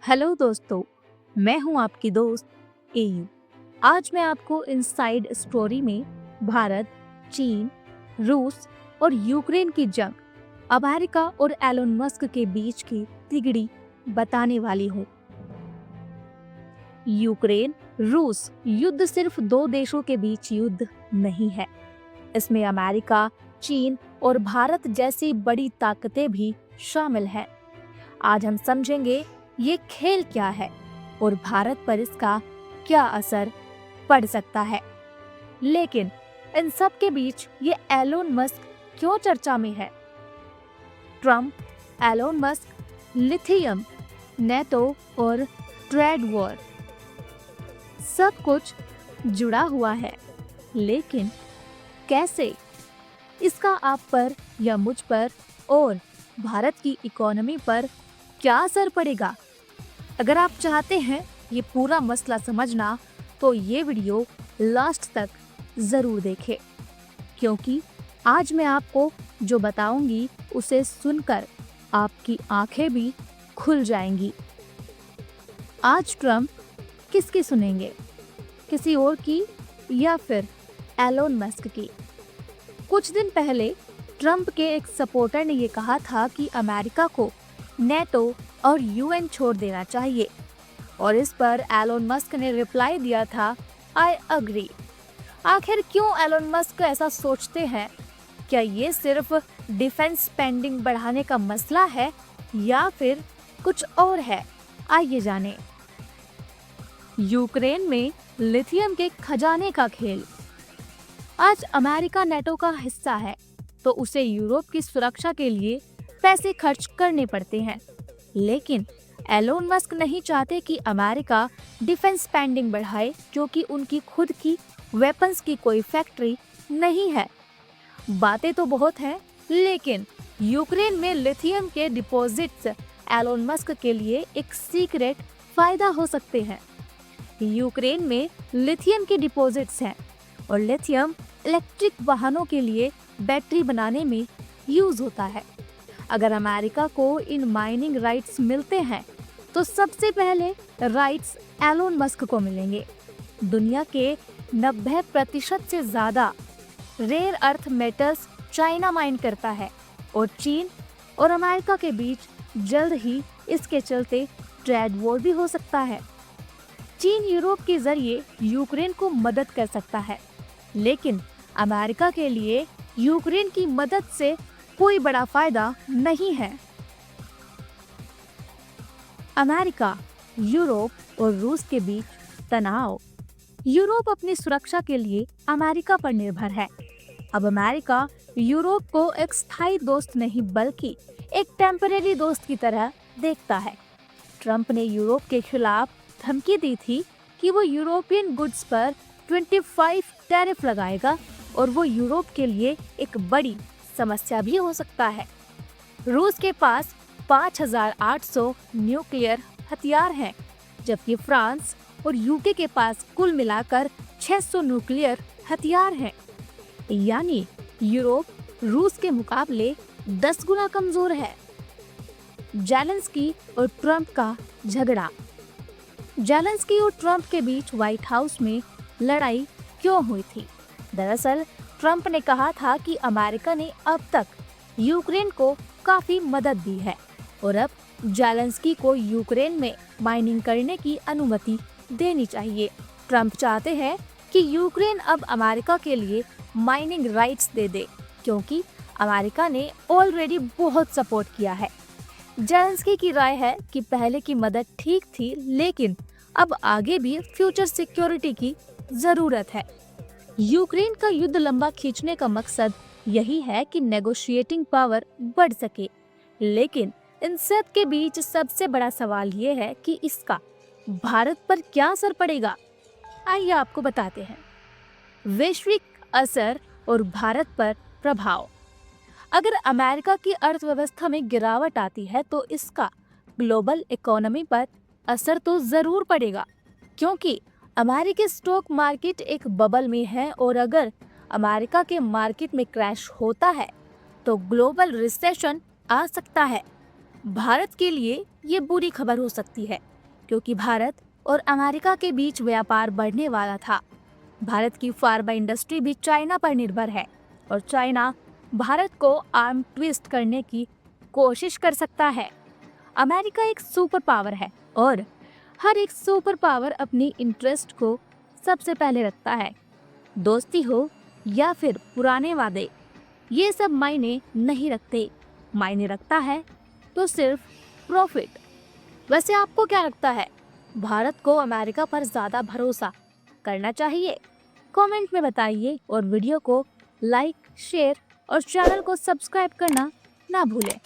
Hello दोस्तों, मैं हूं आपकी दोस्त एयू। आज मैं आपको इनसाइड स्टोरी में भारत, चीन, रूस और यूक्रेन की जंग, अमेरिका और एलोन मस्क के बीच की तिगड़ी बताने वाली हूं। यूक्रेन रूस युद्ध सिर्फ दो देशों के बीच युद्ध नहीं है। इसमें अमेरिका, चीन और भारत जैसी बड़ी ताकतें भी शामिल हैं। आज हम समझेंगे ये खेल क्या है और भारत पर इसका क्या असर पड़ सकता है। लेकिन इन सब के बीच ये एलोन मस्क क्यों चर्चा में है? Trump, Elon Musk, lithium, NATO और ट्रेड वॉर, सब कुछ जुड़ा हुआ है। लेकिन कैसे? इसका आप पर या मुझ पर और भारत की इकोनॉमी पर क्या असर पड़ेगा? अगर आप चाहते हैं ये पूरा मसला समझना तो ये वीडियो लास्ट तक ज़रूर देखें, क्योंकि आज मैं आपको जो बताऊंगी उसे सुनकर आपकी आंखें भी खुल जाएंगी। आज ट्रम्प किसकी सुनेंगे, किसी और की या फिर एलोन मस्क की? कुछ दिन पहले ट्रम्प के एक सपोर्टर ने ये कहा था कि अमेरिका को नेटो और यूएन छोड़ देना चाहिए, और इस पर एलोन मस्क ने रिप्लाई दिया था, आई अग्री। आखिर क्यों एलोन मस्क ऐसा सोचते हैं? क्या ये सिर्फ डिफेंस स्पेंडिंग बढ़ाने का मसला है या फिर कुछ और है? आइए जानें। यूक्रेन में लिथियम के खजाने का खेल। आज अमेरिका नेटो का हिस्सा है तो उसे यूरोप की सुरक्षा के लिए पैसे खर्च करने पड़ते हैं। लेकिन एलोन मस्क नहीं चाहते कि अमेरिका डिफेंस स्पेंडिंग बढ़ाए, क्योंकि उनकी खुद की वेपन्स की कोई फैक्ट्री नहीं है। बातें तो बहुत हैं, लेकिन यूक्रेन में लिथियम के डिपॉजिट्स एलोन मस्क के लिए एक सीक्रेट फायदा हो सकते हैं। यूक्रेन में लिथियम के डिपॉजिट्स हैं और लिथियम इलेक्ट्रिक वाहनों के लिए बैटरी बनाने में यूज होता है। अगर अमेरिका को इन माइनिंग राइट्स मिलते हैं तो सबसे पहले राइट्स एलोन मस्क को मिलेंगे। दुनिया के 90% से ज़्यादा rare earth metals China mine करता है और चीन और अमेरिका के बीच जल्द ही इसके चलते ट्रेड वॉर भी हो सकता है। चीन यूरोप के जरिए यूक्रेन को मदद कर सकता है, लेकिन अमेरिका के लिए यूक्रेन की मदद से कोई बड़ा फायदा नहीं है। अमेरिका, यूरोप और रूस के बीच तनाव। यूरोप अपनी सुरक्षा के लिए अमेरिका पर निर्भर है। अब अमेरिका यूरोप को एक स्थायी दोस्त नहीं बल्कि एक टेम्परेरी दोस्त की तरह देखता है। ट्रम्प ने यूरोप के खिलाफ धमकी दी थी कि वो यूरोपियन गुड्स पर 25 टैरिफ लगाएगा और वो यूरोप के लिए एक बड़ी समस्या भी हो सकता है। रूस के पास 5,800 न्यूक्लियर हथियार हैं, जबकि फ्रांस और यूके के पास कुल मिलाकर 600 न्यूक्लियर हथियार हैं। यानी यूरोप रूस के मुकाबले 10 गुना कमजोर है। जेलेंस्की और ट्रम्प का झगड़ा। जेलेंस्की और ट्रम्प के बीच व्हाइट हाउस में लड़ाई क्यों हुई थी? दरअसल ट्रम्प ने कहा था कि अमेरिका ने अब तक यूक्रेन को काफी मदद दी है और अब जेलेंस्की को यूक्रेन में माइनिंग करने की अनुमति देनी चाहिए। ट्रम्प चाहते हैं कि यूक्रेन अब अमेरिका के लिए माइनिंग राइट्स दे दे, क्योंकि अमेरिका ने ऑलरेडी बहुत सपोर्ट किया है। जेलेंस्की की राय है कि पहले की मदद ठीक थी, लेकिन अब आगे भी फ्यूचर सिक्योरिटी की जरूरत है। यूक्रेन का युद्ध लंबा खींचने का मकसद यही है कि नेगोशिएटिंग पावर बढ़ सके। लेकिन इन सब के बीच सबसे बड़ा सवाल ये है कि इसका भारत पर क्या असर पड़ेगा। आइए आपको बताते हैं। वैश्विक असर और भारत पर प्रभाव। अगर अमेरिका की अर्थव्यवस्था में गिरावट आती है तो इसका ग्लोबल इकोनॉमी पर असर तो जरूर पड़ेगा, क्योंकि अमेरिकी स्टॉक मार्केट एक बबल में है और अगर अमेरिका के मार्केट में क्रैश होता है तो ग्लोबल रिसेशन आ सकता है। भारत के लिए ये बुरी खबर हो सकती है, क्योंकि भारत और अमेरिका के बीच व्यापार बढ़ने वाला था। भारत की फार्मा इंडस्ट्री भी चाइना पर निर्भर है और चाइना भारत को आर्म ट्विस्ट करने की कोशिश कर सकता है। अमेरिका एक सुपर पावर है और हर एक सुपर पावर अपनी इंटरेस्ट को सबसे पहले रखता है। दोस्ती हो या फिर पुराने वादे, ये सब मायने नहीं रखते। मायने रखता है तो सिर्फ प्रॉफिट। वैसे आपको क्या लगता है, भारत को अमेरिका पर ज्यादा भरोसा करना चाहिए? कमेंट में बताइए और वीडियो को लाइक, शेयर और चैनल को सब्सक्राइब करना ना भूलें।